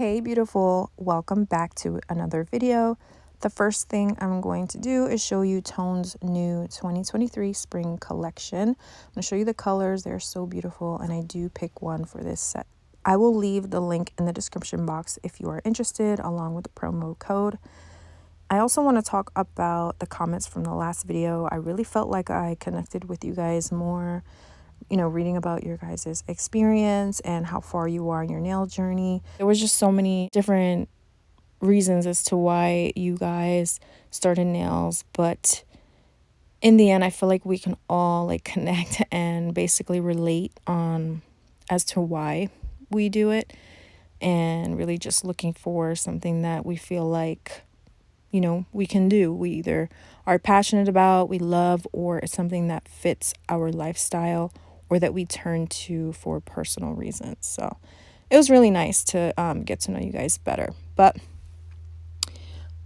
Hey beautiful, welcome back to another video. The first thing I'm going to do is show you Tone's new 2023 spring collection. I'm going to show you the colors. They're so beautiful and I do pick one for this set. I will leave the link in the description box if you are interested, along with the promo code. I also want to talk about the comments from the last video. I really felt like I connected with you guys more, reading about your guys' experience and how far you are in your nail journey. There was just so many different reasons as to why you guys started nails, but in the end, I feel like we can all connect and basically relate on as to why we do it, and really just looking for something that we feel like we can do. We either are passionate about, we love, or it's something that fits our lifestyle or that we turn to for personal reasons. So it was really nice to get to know you guys better. But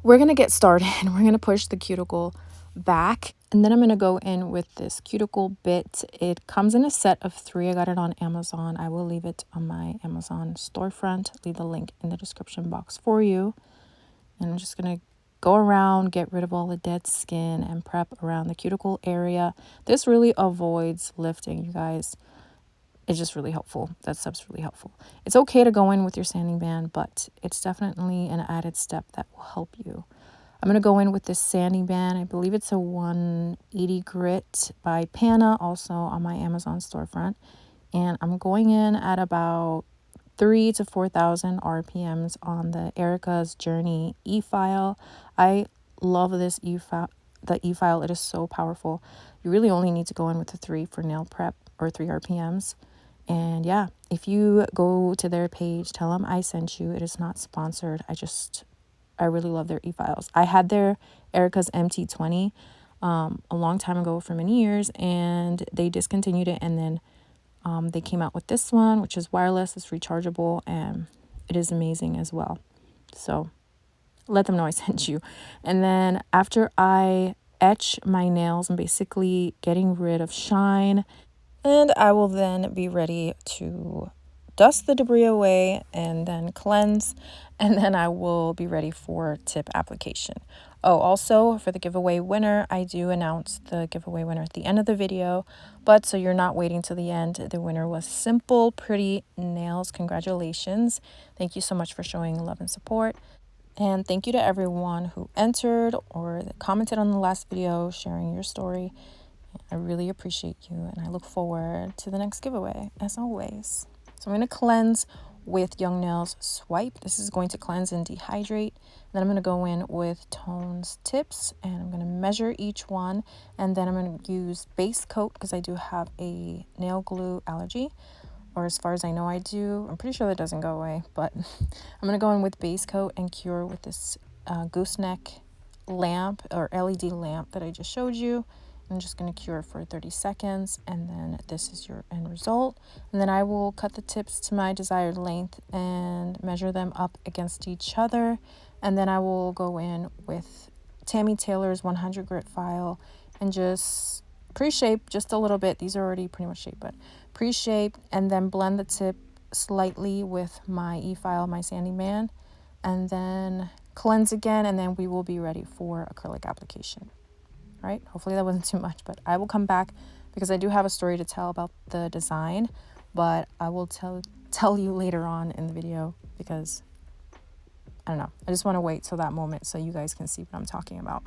we're going to get started. We're going to push the cuticle back. And then I'm going to go in with this cuticle bit. It comes in a set of 3. I got it on Amazon. I will leave it on my Amazon storefront. Leave the link in the description box for you. And I'm just going to go around, get rid of all the dead skin, and prep around the cuticle area. This really avoids lifting, you guys. It's just really helpful. That step's really helpful. It's okay to go in with your sanding band, but it's definitely an added step that will help you. I'm going to go in with this sanding band. I believe it's a 180 grit by Pana, also on my Amazon storefront. And I'm going in at about 3,000 to 4,000 RPMs on the Erica's Journey e-file. I love this e-file. The e-file, it is so powerful. You really only need to go in with the 3 for nail prep, or 3 RPMs. And yeah, if you go to their page, tell them I sent you. It is not sponsored. I really love their e-files. I had their Erica's MT20 a long time ago, for many years, and they discontinued it, and then they came out with this one, which is wireless, it's rechargeable, and it is amazing as well. So let them know I sent you. And then after I etch my nails, I'm basically getting rid of shine, and I will then be ready to dust the debris away and then cleanse, and then I will be ready for tip application. Oh, also for the giveaway winner, I do announce the giveaway winner at the end of the video, but so you're not waiting till the end. The winner was Simple Pretty Nails. Congratulations. Thank you so much for showing love and support. And thank you to everyone who entered or commented on the last video, sharing your story. I really appreciate you, and I look forward to the next giveaway, as always. So I'm going to cleanse with Young Nails Swipe. This is going to cleanse and dehydrate. Then I'm going to go in with Tone's tips, and I'm going to measure each one. And then I'm going to use base coat because I do have a nail glue allergy, or as far as I know I do. I'm pretty sure that doesn't go away, but I'm going to go in with base coat and cure with this gooseneck lamp or LED lamp that I just showed you. I'm just going to cure for 30 seconds, and then this is your end result. And then I will cut the tips to my desired length and measure them up against each other. And then I will go in with Tammy Taylor's 100 grit file and just pre-shape just a little bit. These are already pretty much shaped, but pre-shape, and then blend the tip slightly with my e-file, my sanding band, and then cleanse again, and then we will be ready for acrylic application. Right? Hopefully that wasn't too much, but I will come back because I do have a story to tell about the design, but I will tell you later on in the video because I don't know. I just want to wait till that moment so you guys can see what I'm talking about.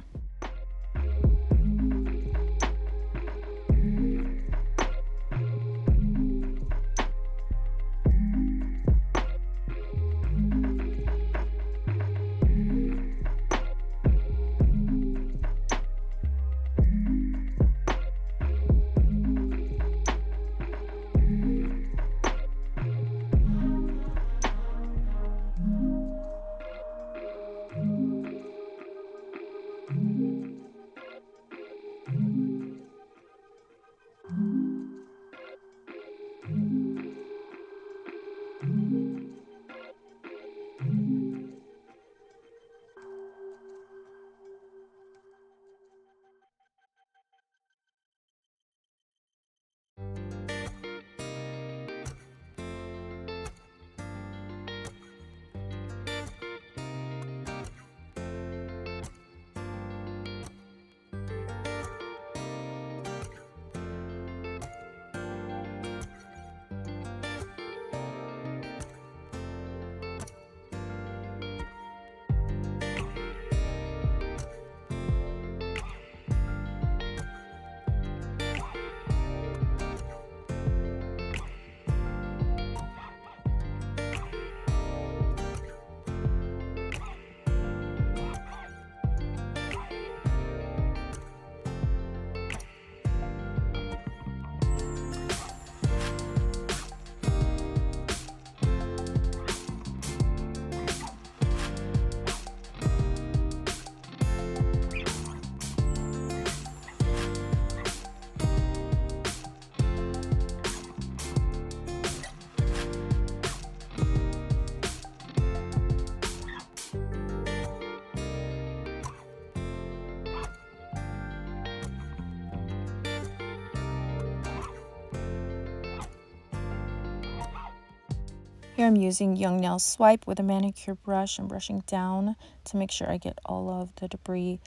Here I'm using Young Nail Swipe with a manicure brush. I'm brushing down to make sure I get all of the debris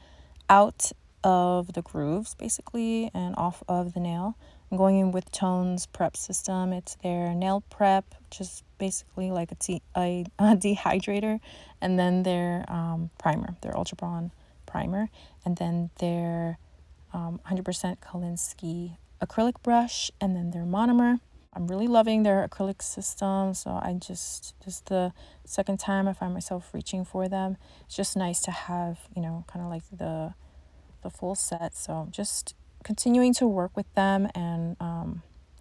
out of the grooves basically and off of the nail. I'm going in with Tone's prep system. It's their nail prep, which is basically like a dehydrator, and then their primer, their Ultra Bronze primer, and then their 100% Kolinsky acrylic brush, and then their monomer. I'm really loving their acrylic system, so I just the second time I find myself reaching for them. It's just nice to have, you know, kind of like the full set. So just continuing to work with them and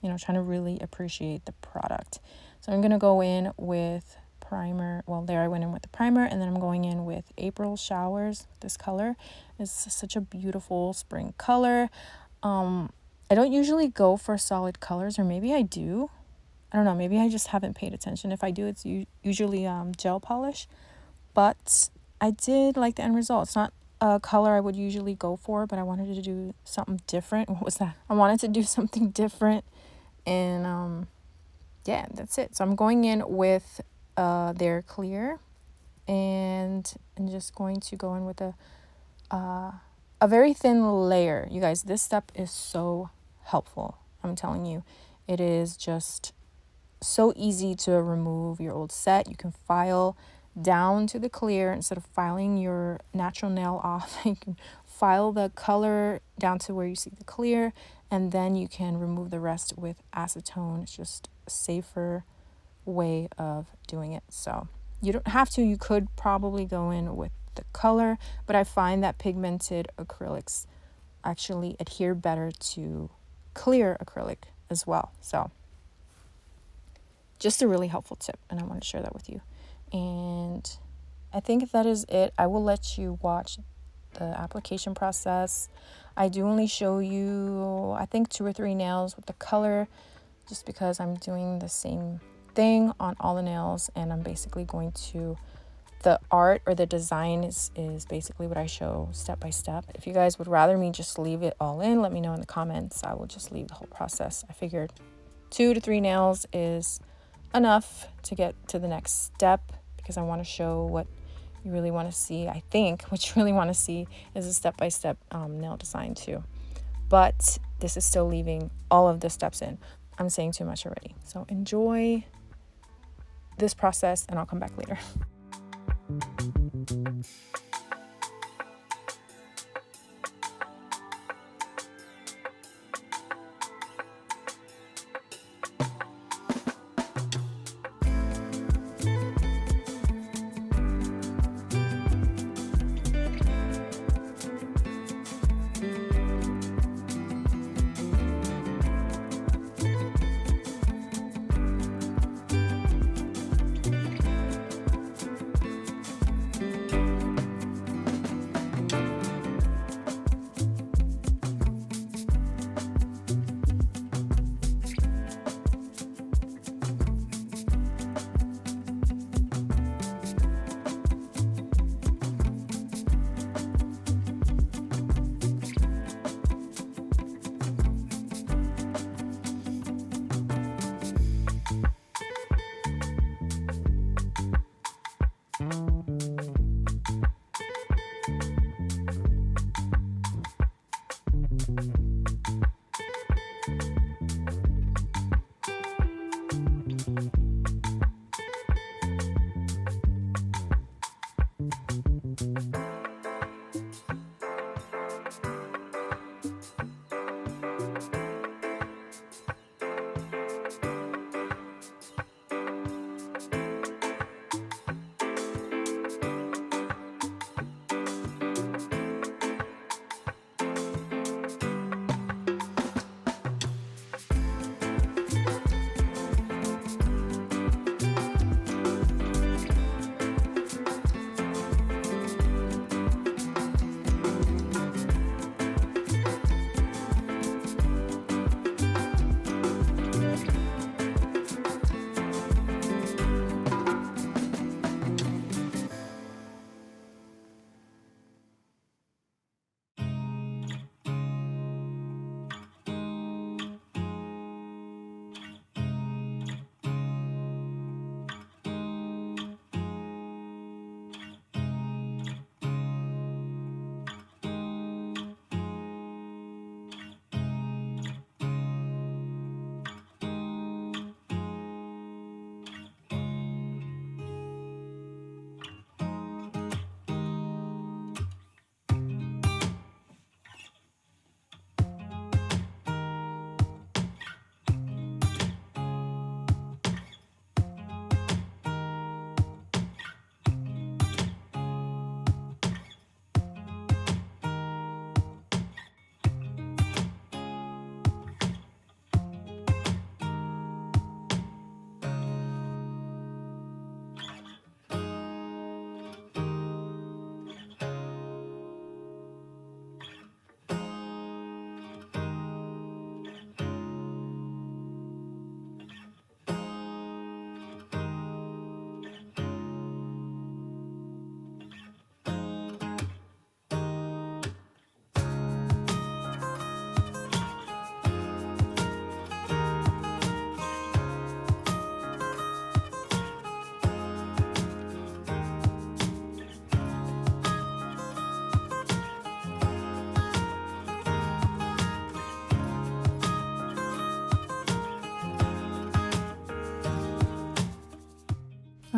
you know, trying to really appreciate the product. So I'm gonna go in with primer. Well, there I went in with the primer, and then I'm going in with April Showers. This color is such a beautiful spring color. I don't usually go for solid colors, or maybe I do. I don't know, maybe I just haven't paid attention. If I do, it's usually gel polish. But I did like the end result. It's not a color I would usually go for, but I wanted to do something different. What was that? I wanted to do something different, and yeah, that's it. So I'm going in with their clear, and I'm just going to go in with a very thin layer. You guys, this step is so helpful. I'm telling you, it is just so easy to remove your old set. You can file down to the clear instead of filing your natural nail off. You can file the color down to where you see the clear, and then you can remove the rest with acetone. It's just a safer way of doing it. So you don't have to. You could probably go in with the color, but I find that pigmented acrylics actually adhere better to clear acrylic as well. So just a really helpful tip, and I want to share that with you. And I think that is it. I will let you watch the application process. I do only show you, I think, 2 or 3 nails with the color, just because I'm doing the same thing on all the nails, and I'm basically going to, the art or the design is basically what I show step by step. If you guys would rather me just leave it all in, let me know in the comments. I will just leave the whole process. I figured 2 to 3 nails is enough to get to the next step, because I want to show what you really want to see. I think what you really want to see is a step-by-step nail design too, but this is still leaving all of the steps in. I'm saying too much already, so enjoy this process and I'll come back later.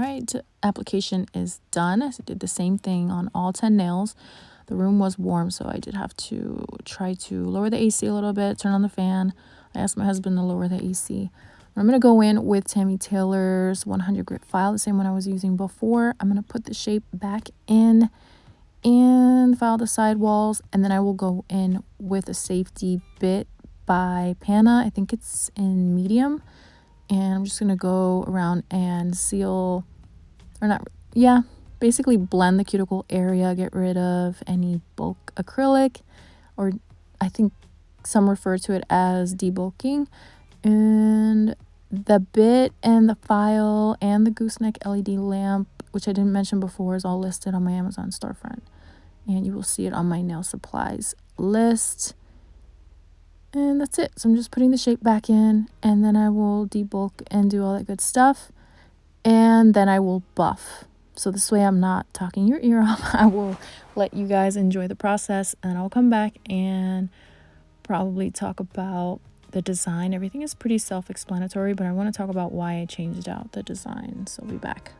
All right, application is done. I did the same thing on all 10 nails. The room was warm, so I did have to try to lower the AC a little bit, turn on the fan. I asked my husband to lower the AC. I'm going to go in with Tammy Taylor's 100 grit file, the same one I was using before. I'm going to put the shape back in and file the sidewalls, and then I will go in with a safety bit by Pana. I think it's in medium. And I'm just going to go around and seal, or not, yeah, basically blend the cuticle area, get rid of any bulk acrylic, or I think some refer to it as debulking. And the bit and the file and the gooseneck LED lamp, which I didn't mention before, is all listed on my Amazon storefront. And you will see it on my nail supplies list. And that's it. So I'm just putting the shape back in, and then I will debulk and do all that good stuff. And then I will buff. So this way I'm not talking your ear off. I will let you guys enjoy the process, and I'll come back and probably talk about the design. Everything is pretty self-explanatory, but I want to talk about why I changed out the design. So I'll be back.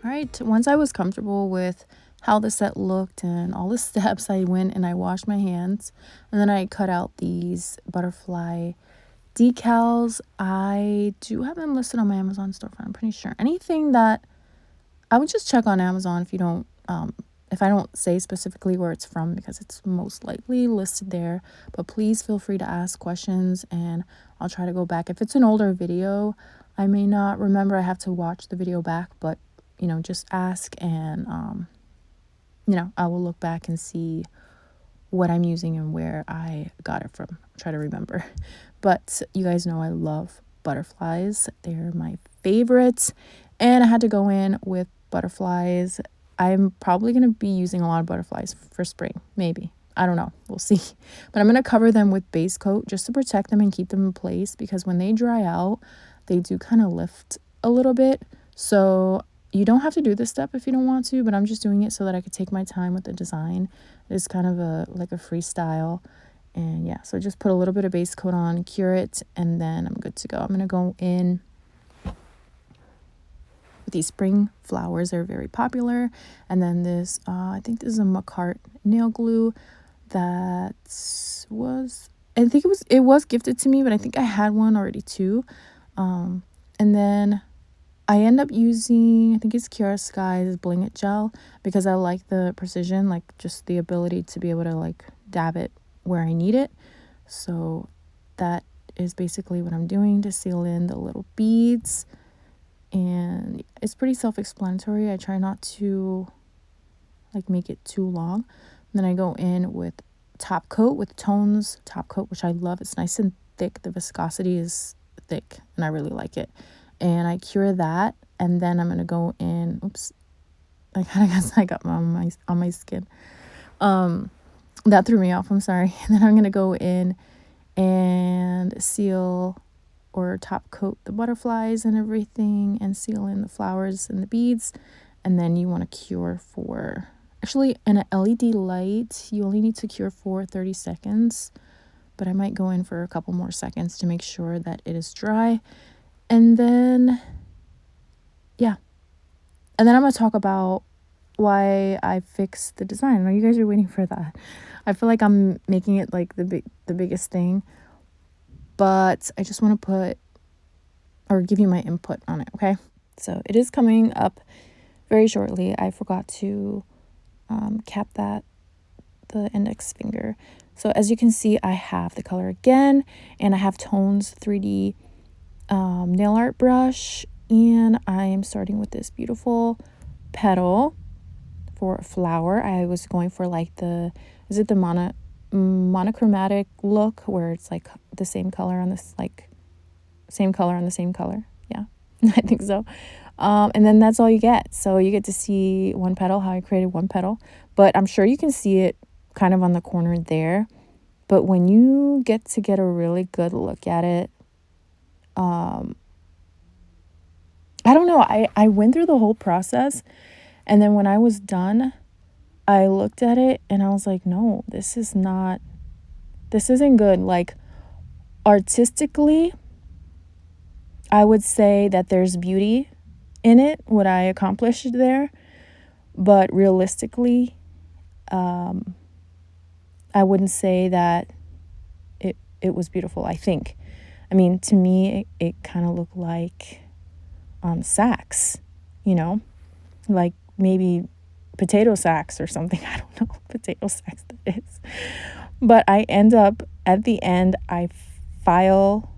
All right, once I was comfortable with how the set looked and all the steps, I went and I washed my hands, and then I cut out these butterfly decals. I do have them listed on my Amazon storefront, I'm pretty sure. Anything that I would just check on Amazon if I don't say specifically where it's from, because it's most likely listed there. But please feel free to ask questions and I'll try to go back. If it's an older video, I may not remember. I have to watch the video back, but just ask, and I will look back and see what I'm using and where I got it from. Try to remember. But you guys know I love butterflies. They're my favorites. And I had to go in with butterflies. I'm probably going to be using a lot of butterflies for spring. Maybe. I don't know. We'll see. But I'm going to cover them with base coat just to protect them and keep them in place, because when they dry out, they do kind of lift a little bit. So you don't have to do this step if you don't want to, but I'm just doing it so that I could take my time with the design. It's kind of a freestyle. And yeah, so just put a little bit of base coat on, cure it, and then I'm good to go. I'm going to go in with these spring flowers. They're very popular. And then this, I think this is a Macart nail glue that it was gifted to me, but I think I had one already too. And then I end up using, I think it's Kiara Sky's Bling gel, because I like the precision, like just the ability to be able to like dab it where I need it. So that is basically what I'm doing to seal in the little beads. And it's pretty self-explanatory. I try not to like make it too long. And then I go in with top coat, with Tones top coat, which I love. It's nice and thick. The viscosity is thick and I really like it. And I cure that, and then I'm going to go in, I got on my skin. That threw me off, I'm sorry. And then I'm going to go in and seal or top coat the butterflies and everything, and seal in the flowers and the beads. And then you want to cure for, actually in an LED light, you only need to cure for 30 seconds, but I might go in for a couple more seconds to make sure that it is dry. And then, yeah. And then I'm going to talk about why I fixed the design. I know you guys are waiting for that. I feel like I'm making it like the biggest thing. But I just want to give you my input on it, okay? So it is coming up very shortly. I forgot to cap the index finger. So as you can see, I have the color again, and I have Tones 3D nail art brush, and I am starting with this beautiful petal for a flower. I was going for like the monochromatic look, where it's like the same color on this, like same color on the same color. Yeah, I think so. And then that's all you get. So you get to see one petal, how I created one petal, but I'm sure you can see it kind of on the corner there. But when you get a really good look at it, I don't know. I went through the whole process, and then when I was done, I looked at it and I was like, no, this isn't good. Like, artistically, I would say that there's beauty in it, what I accomplished there. But realistically, I wouldn't say that it was beautiful, I think. I mean, to me, it kind of looked like sacks, like maybe potato sacks or something. I don't know, potato sacks that is. But I end up, at the end, I file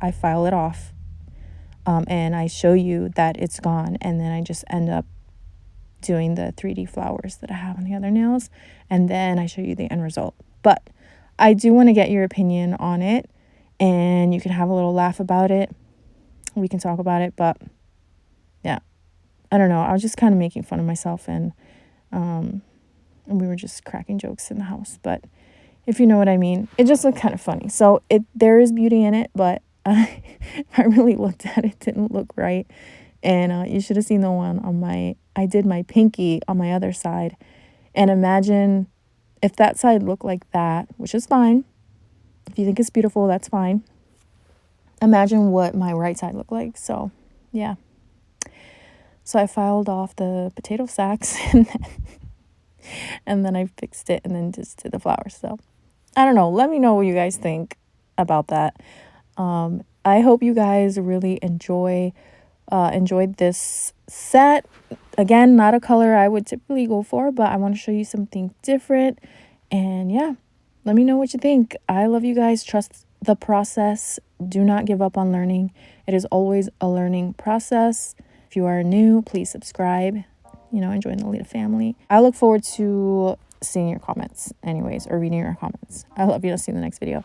it off, and I show you that it's gone, and then I just end up doing the 3D flowers that I have on the other nails, and then I show you the end result. But I do want to get your opinion on it, and you can have a little laugh about it. We can talk about it, but yeah, I don't know. I was just kind of making fun of myself, and we were just cracking jokes in the house. But if you know what I mean, it just looked kind of funny. So there is beauty in it, but if I really looked at it, it didn't look right. And you should have seen the one I did my pinky on my other side. And imagine if that side looked like that, which is fine. If you think it's beautiful, that's fine. Imagine what my right side looked like. So, yeah. So I filed off the potato sacks and then I fixed it and then just did the flowers. So I don't know. Let me know what you guys think about that. I hope you guys really enjoyed this set. Again, not a color I would typically go for, but I want to show you something different. And yeah, let me know what you think. I love you guys. Trust the process. Do not give up on learning. It is always a learning process. If you are new, please subscribe. You know, join the Lita family. I look forward to seeing your comments anyways, or reading your comments. I love you. I'll see you in the next video.